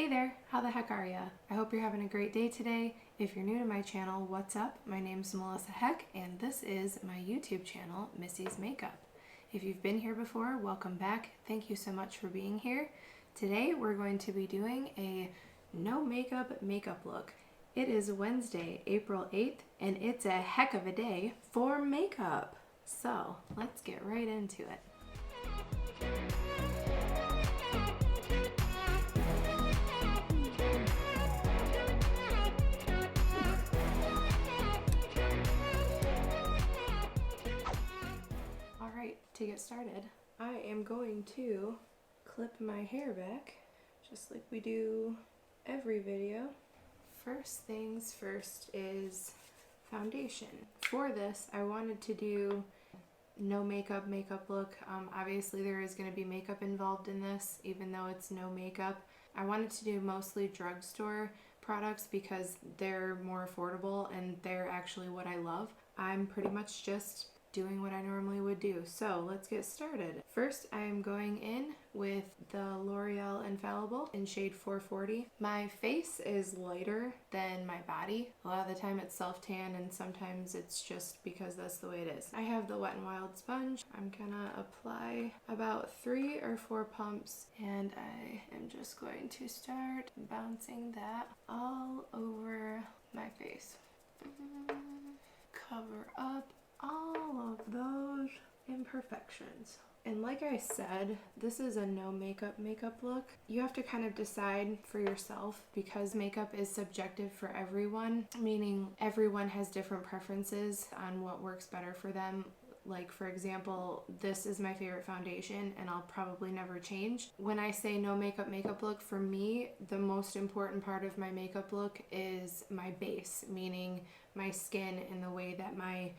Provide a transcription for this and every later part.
Hey there, how the heck are ya? I hope you're having a great day today. If you're new to my channel, what's up? My name's Melissa Heck and this is my YouTube channel, Missy's Makeup. If you've been here before, welcome back. Thank you so much for being here. Today we're going to be doing a no makeup look. It is Wednesday, April 8th, and it's a heck of a day for makeup. So let's get right into it. To get started, I am going to clip my hair back just like we do every video. First things first is foundation. For this, I wanted to do no makeup look. Obviously there is going to be makeup involved in this, even though it's no makeup. I wanted to do mostly drugstore products because they're more affordable and they're actually what I love. I'm pretty much just doing what I normally would do. So let's get started. First, I am going in with the L'Oreal Infallible in shade 440. My face is lighter than my body. A lot of the time it's self-tan and sometimes it's just because that's the way it is. I have the Wet n Wild sponge. I'm gonna apply about 3 or 4 pumps and I am just going to start bouncing that all over my face. Cover up all of those imperfections. And like I said, this is a no makeup look. You have to kind of decide for yourself because makeup is subjective for everyone, meaning everyone has different preferences on what works better for them. Like, for example, this is my favorite foundation and I'll probably never change. When I say no makeup look, for me, the most important part of my makeup look is my base, meaning my skin and the way that my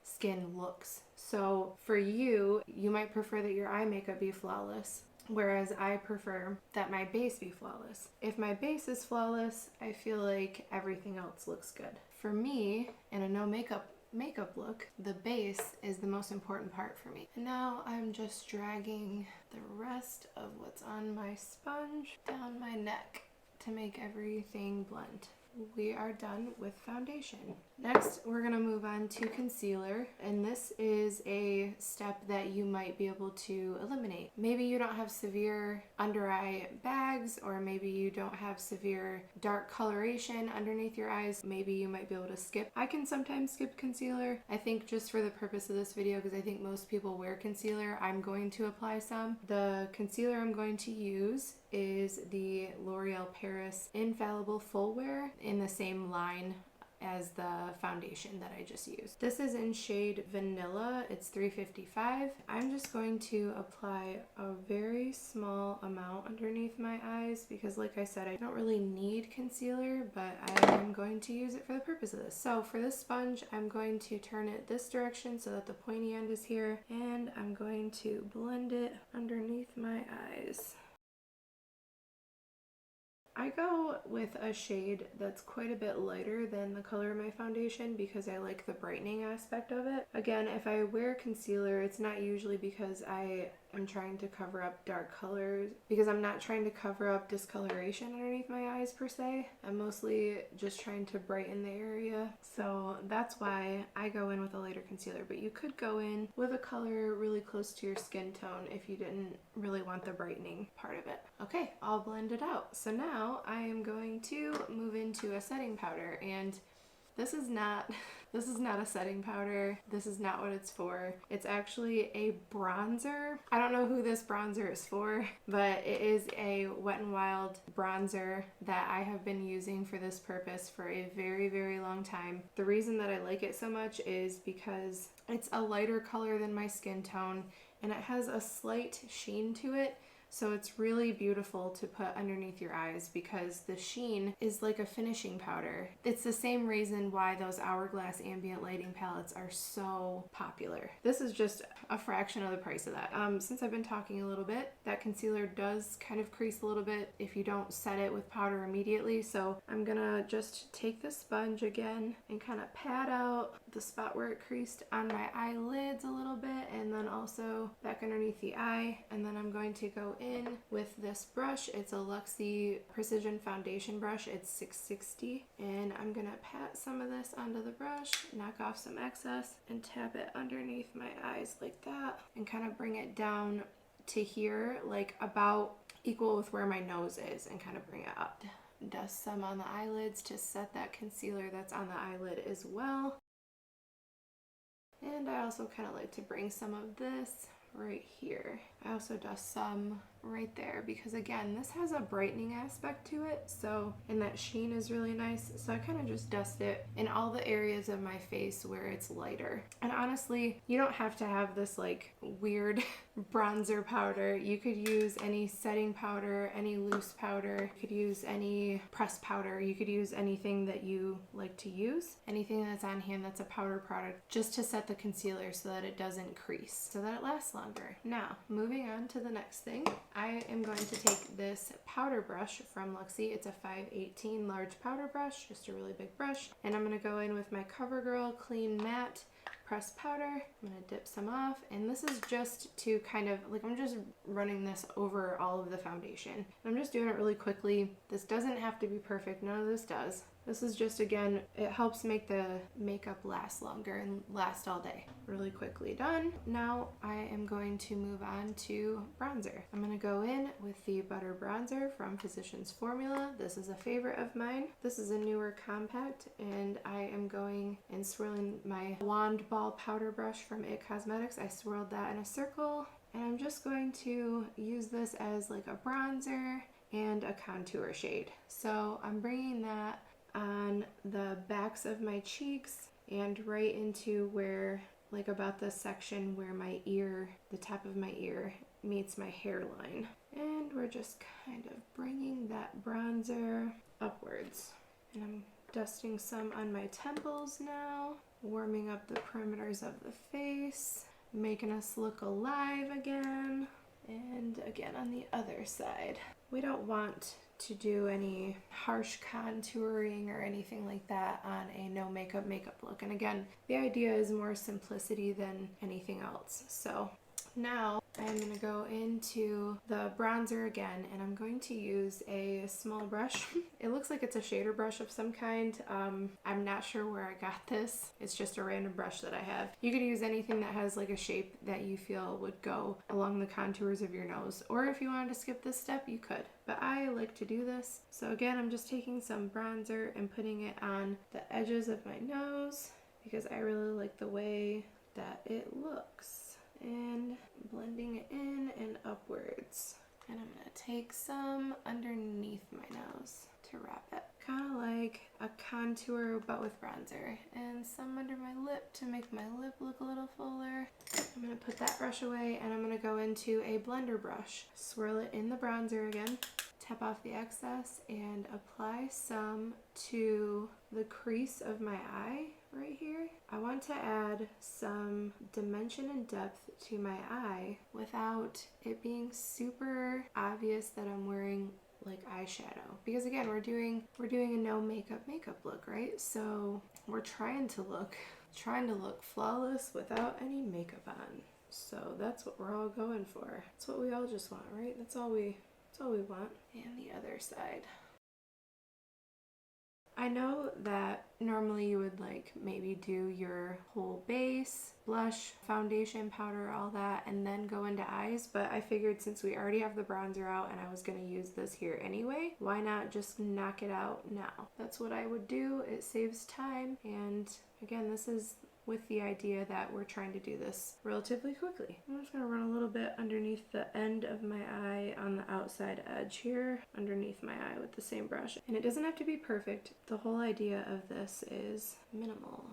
skin looks. So for you, you might prefer that your eye makeup be flawless, whereas I prefer that my base be flawless. If my base is flawless, I feel like everything else looks good. For me, in a no makeup look, the base is the most important part for me. And now I'm just dragging the rest of what's on my sponge down my neck to make everything blend. We are done with foundation. Next, we're gonna move on to concealer, and this is a step that you might be able to eliminate. Maybe you don't have severe under eye bags, or maybe you don't have severe dark coloration underneath your eyes. Maybe you might be able to skip. I can sometimes skip concealer. I think just for the purpose of this video, because I think most people wear concealer, I'm going to apply some. The concealer I'm going to use is the L'Oreal Paris Infallible Full Wear in the same line as the foundation that I just used. This is in shade Vanilla. It's 355. I'm just going to apply a very small amount underneath my eyes because, like I said, I don't really need concealer, but I am going to use it for the purpose of this. So for this sponge, I'm going to turn it this direction so that the pointy end is here, and I'm going to blend it underneath my eyes. I go with a shade that's quite a bit lighter than the color of my foundation because I like the brightening aspect of it. Again, if I wear concealer, it's not usually because I am trying to cover up dark colors, because I'm not trying to cover up discoloration underneath my eyes per se. I'm mostly just trying to brighten the area. So that's why I go in with a lighter concealer, but you could go in with a color really close to your skin tone if you didn't really want the brightening part of it. Okay, all blended out. So now I am going to move into a setting powder, and this is not a setting powder. This is not what it's for. It's actually a bronzer. I don't know who this bronzer is for, but it is a Wet n Wild bronzer that I have been using for this purpose for a very, very long time. The reason that I like it so much is because it's a lighter color than my skin tone and it has a slight sheen to it. So it's really beautiful to put underneath your eyes because the sheen is like a finishing powder. It's the same reason why those Hourglass ambient lighting palettes are so popular. This is just a fraction of the price of that. Since I've been talking a little bit, that concealer does kind of crease a little bit if you don't set it with powder immediately. So I'm gonna just take the sponge again and kind of pat out the spot where it creased on my eyelids a little bit, and then also back underneath the eye. And then I'm going to go in with this brush. It's a Luxie Precision Foundation brush. It's 660. And I'm gonna pat some of this onto the brush, knock off some excess, and tap it underneath my eyes like that, and kind of bring it down to here, like about equal with where my nose is, and kind of bring it up. Dust some on the eyelids to set that concealer that's on the eyelid as well. And I also kind of like to bring some of this right here. I also dust some right there because again, this has a brightening aspect to it, so, and that sheen is really nice, so I kind of just dust it in all the areas of my face where it's lighter. And honestly, you don't have to have this like weird bronzer powder. You could use any setting powder, any loose powder, you could use any pressed powder, you could use anything that you like to use, anything that's on hand that's a powder product, just to set the concealer so that it doesn't crease, so that it lasts longer. Now, moving on to the next thing, I am going to take this powder brush from Luxie. It's a 518 large powder brush, just a really big brush, and I'm going to go in with my COVERGIRL Clean Matte Pressed powder. I'm going to dip some off, and this is just to kind of, like, I'm just running this over all of the foundation. I'm just doing it really quickly. This doesn't have to be perfect, none of this does. This is just, again, it helps make the makeup last longer and last all day. Really quickly done. Now I am going to move on to bronzer. I'm going to go in with the Butter Bronzer from Physicians Formula. This is a favorite of mine. This is a newer compact, and I am going and swirling my wand ball powder brush from It Cosmetics. I swirled that in a circle, and I'm just going to use this as like a bronzer and a contour shade. So I'm bringing that on the backs of my cheeks and right into where, like about the section where my ear, the top of my ear meets my hairline. And we're just kind of bringing that bronzer upwards. And I'm dusting some on my temples now, warming up the perimeters of the face, making us look alive again. And again on the other side. We don't want to do any harsh contouring or anything like that on a no makeup look. And again, the idea is more simplicity than anything else. So now I'm going to go into the bronzer again, and I'm going to use a small brush. It looks like it's a shader brush of some kind. I'm not sure where I got this. It's just a random brush that I have. You could use anything that has like a shape that you feel would go along the contours of your nose. Or if you wanted to skip this step, you could. But I like to do this. So again, I'm just taking some bronzer and putting it on the edges of my nose because I really like the way that it looks. And blending it in and upwards. And I'm gonna take some underneath my nose to wrap it. Kind of like a contour but with bronzer. And some under my lip to make my lip look a little fuller. I'm gonna put that brush away, and I'm gonna go into a blender brush. Swirl it in the bronzer again. Tap off the excess and apply some to the crease of my eye right here. I want to add some dimension and depth to my eye without it being super obvious that I'm wearing like eyeshadow, because again, we're doing a no makeup look, right? So we're trying to look flawless without any makeup on. So that's what we're all going for. That's what we all just want, right? That's all we want. And the other side. I know that normally you would like maybe do your whole base, blush, foundation, powder, all that, and then go into eyes, but I figured since we already have the bronzer out and I was going to use this here anyway, why not just knock it out now? That's what I would do. It saves time, and again, this is with the idea that we're trying to do this relatively quickly. I'm just going to run a little bit underneath the end of my eye on the outside edge here, underneath my eye with the same brush. And it doesn't have to be perfect. The whole idea of this is minimal.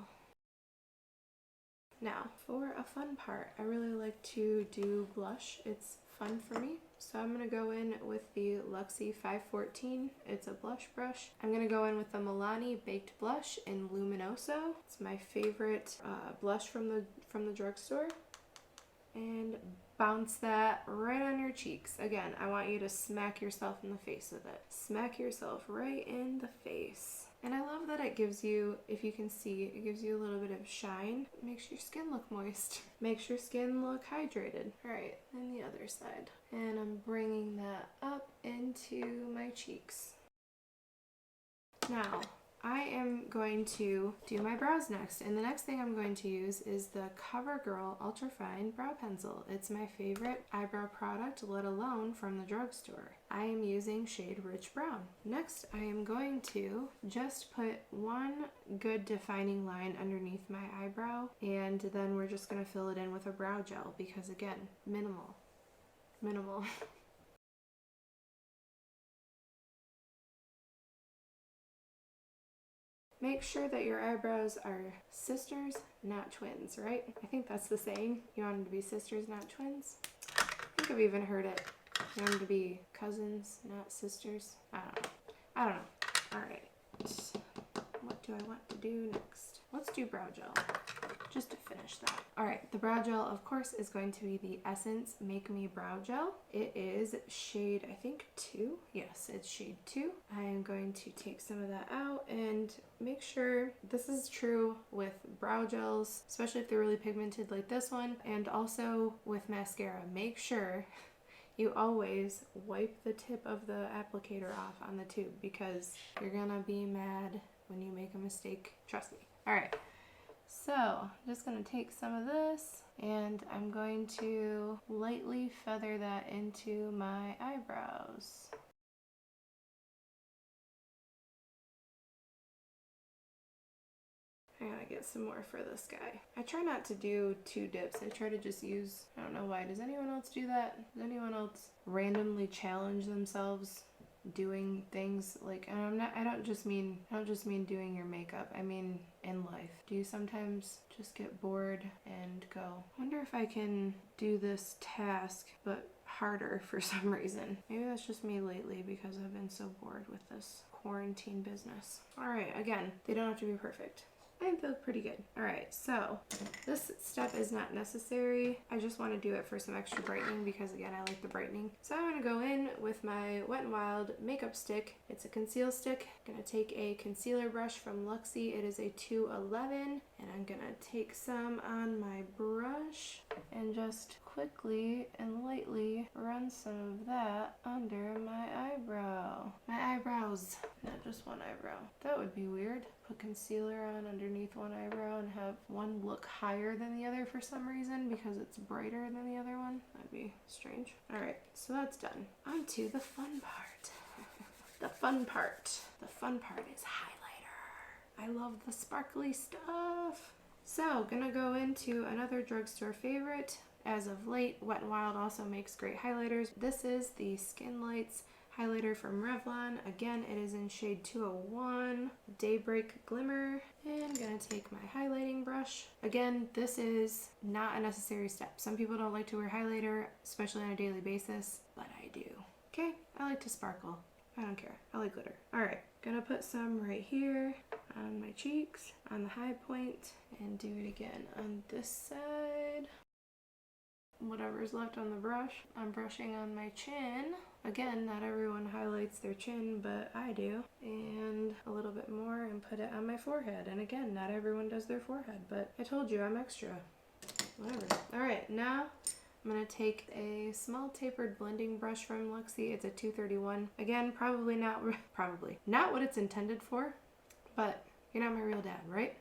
Now, for a fun part, I really like to do blush. It's fun for me. So I'm going to go in with the Luxie 514. It's a blush brush. I'm going to go in with the Milani Baked Blush in Luminoso. It's my favorite blush from the drugstore. And bounce that right on your cheeks. Again, I want you to smack yourself in the face with it. Smack yourself right in the face. And I love that it gives you, if you can see, it gives you a little bit of shine. Makes your skin look moist. Makes your skin look hydrated. All right, and the other side. And I'm bringing that up into my cheeks. Now, I am going to do my brows next, and the next thing I'm going to use is the COVERGIRL Ultrafine Brow Pencil. It's my favorite eyebrow product, let alone from the drugstore. I am using shade Rich Brown. Next, I am going to just put one good defining line underneath my eyebrow, and then we're just going to fill it in with a brow gel because, again, minimal. Make sure that your eyebrows are sisters, not twins, right? I think that's the saying. You want them to be sisters, not twins? I think I've even heard it. You want them to be cousins, not sisters? I don't know. All right. What do I want to do next? Let's do brow gel, just to finish that. All right, the brow gel, of course, is going to be the Essence Make Me Brow Gel. It is shade, I think, 2. Yes, it's shade 2. I am going to take some of that out and make sure, this is true with brow gels, especially if they're really pigmented like this one, and also with mascara. Make sure you always wipe the tip of the applicator off on the tube because you're gonna be mad when you make a mistake. Trust me. All right. So I'm just going to take some of this and I'm going to lightly feather that into my eyebrows. I gotta get some more for this guy. I try not to do 2 dips. I try to just use, I don't know why. Does anyone else do that? Does anyone else randomly challenge themselves doing things like, and I don't just mean doing your makeup, I mean in life. Do you sometimes just get bored and go, I wonder if I can do this task but harder for some reason? Maybe that's just me lately because I've been so bored with this quarantine business. All right, again, they don't have to be perfect. I feel pretty good. All right, so this step is not necessary. I just want to do it for some extra brightening because, again, I like the brightening. So I'm going to go in with my Wet n Wild makeup stick. It's a conceal stick. I'm going to take a concealer brush from Luxie. It is a 211, and I'm going to take some on my brush and just quickly and lightly run some of that under my eyebrow. My eyebrows, not just one eyebrow. That would be weird. Put concealer on underneath one eyebrow and have one look higher than the other for some reason because it's brighter than the other one. That'd be strange. All right, so that's done. On to the fun part. The fun part. The fun part is highlighter. I love the sparkly stuff. So, gonna go into another drugstore favorite. As of late, Wet n Wild also makes great highlighters. This is the Skin Lights highlighter from Revlon. Again, it is in shade 201, Daybreak Glimmer. And I'm gonna take my highlighting brush. Again, this is not a necessary step. Some people don't like to wear highlighter, especially on a daily basis, but I do. Okay, I like to sparkle. I don't care. I like glitter. All right, gonna put some right here on my cheeks, on the high point, and do it again on this side. Whatever's left on the brush. I'm brushing on my chin. Again, not everyone highlights their chin, but I do. And a little bit more and put it on my forehead. And again, not everyone does their forehead, but I told you I'm extra. Whatever. Alright, now I'm going to take a small tapered blending brush from Luxie. It's a 231. Again, probably not what it's intended for, but you're not my real dad, right?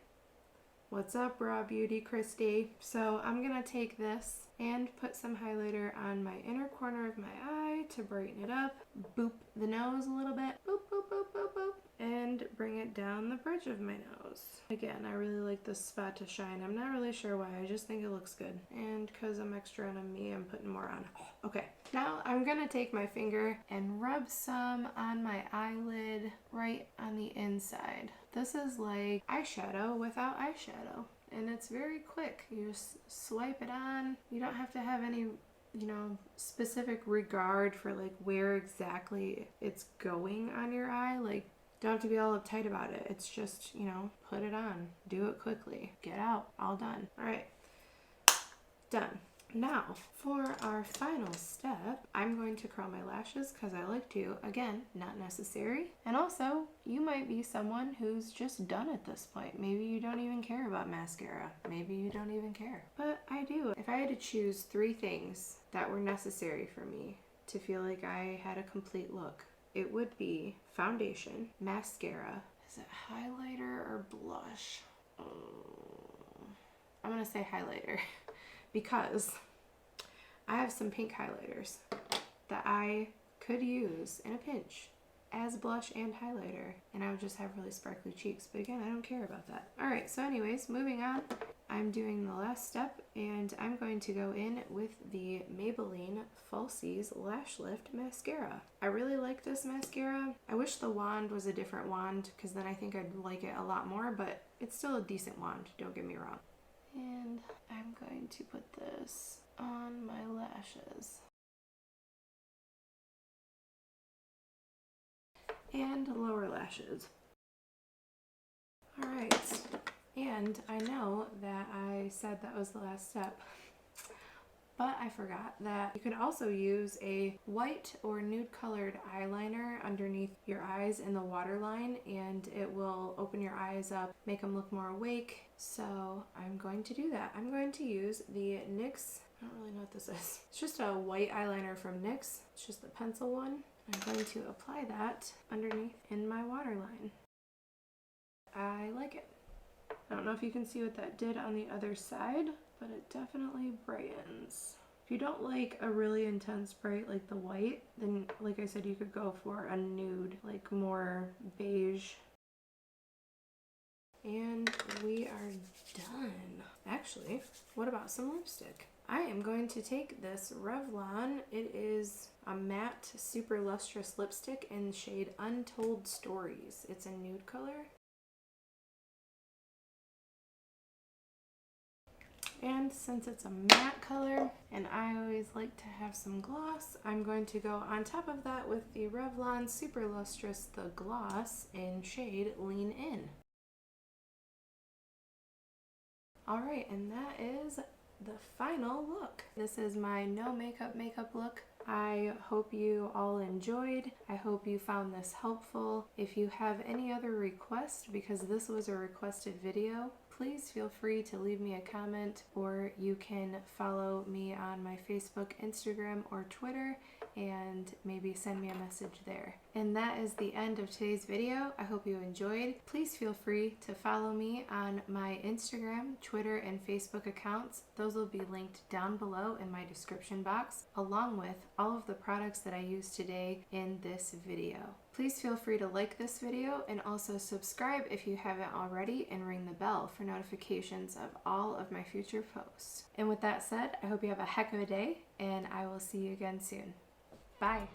What's up, Raw Beauty Christy? So I'm going to take this and put some highlighter on my inner corner of my eye to brighten it up. Boop the nose a little bit. Boop, boop, boop, boop, boop. And bring it down the bridge of my nose. Again, I really like this spot to shine. I'm not really sure why. I just think it looks good. And because I'm extra and I'm me, I'm putting more on. Okay. Now I'm going to take my finger and rub some on my eyelid right on the inside. This is like eyeshadow without eyeshadow. And it's very quick. You just swipe it on. You don't have to have any, specific regard for like where exactly it's going on your eye. Like, don't have to be all uptight about it. It's just, put it on. Do it quickly. Get out. All done. All right. Done. Now, for our final step, I'm going to curl my lashes because I like to. Again, not necessary. And also, you might be someone who's just done at this point. Maybe you don't even care about mascara. Maybe you don't even care. But I do. If I had to choose 3 things that were necessary for me to feel like I had a complete look, it would be foundation, mascara. Is it highlighter or blush? I'm gonna say highlighter because I have some pink highlighters that I could use in a pinch as blush and highlighter, and I would just have really sparkly cheeks. But again, I don't care about that. All right, so anyways, moving on. I'm doing the last step, and I'm going to go in with the Maybelline Falsies Lash Lift Mascara. I really like this mascara. I wish the wand was a different wand, because then I think I'd like it a lot more, but it's still a decent wand, don't get me wrong. And I'm going to put this on my lashes. And lower lashes. All right. And I know that I said that was the last step, but I forgot that you can also use a white or nude colored eyeliner underneath your eyes in the waterline, and it will open your eyes up, make them look more awake. So I'm going to do that. I'm going to use the NYX, I don't really know what this is. It's just a white eyeliner from NYX. It's just the pencil one. I'm going to apply that underneath in my waterline. I like it. I don't know if you can see what that did on the other side, but it definitely brightens. If you don't like a really intense bright like the white, then like I said, you could go for a nude, like more beige. And we are done. Actually, what about some lipstick? I am going to take this Revlon. It is a matte, super lustrous lipstick in the shade Untold Stories. It's a nude color. And since it's a matte color, and I always like to have some gloss, I'm going to go on top of that with the Revlon Super Lustrous The Gloss in shade Lean In. Alright, and that is the final look. This is my no makeup look. I hope you all enjoyed. I hope you found this helpful. If you have any other requests, because this was a requested video, please feel free to leave me a comment, or you can follow me on my Facebook, Instagram, or Twitter, and maybe send me a message there. And that is the end of today's video. I hope you enjoyed. Please feel free to follow me on my Instagram, Twitter, and Facebook accounts. Those will be linked down below in my description box, along with all of the products that I used today in this video. Please feel free to like this video and also subscribe if you haven't already, and ring the bell for notifications of all of my future posts. And with that said, I hope you have a heck of a day, and I will see you again soon. Bye!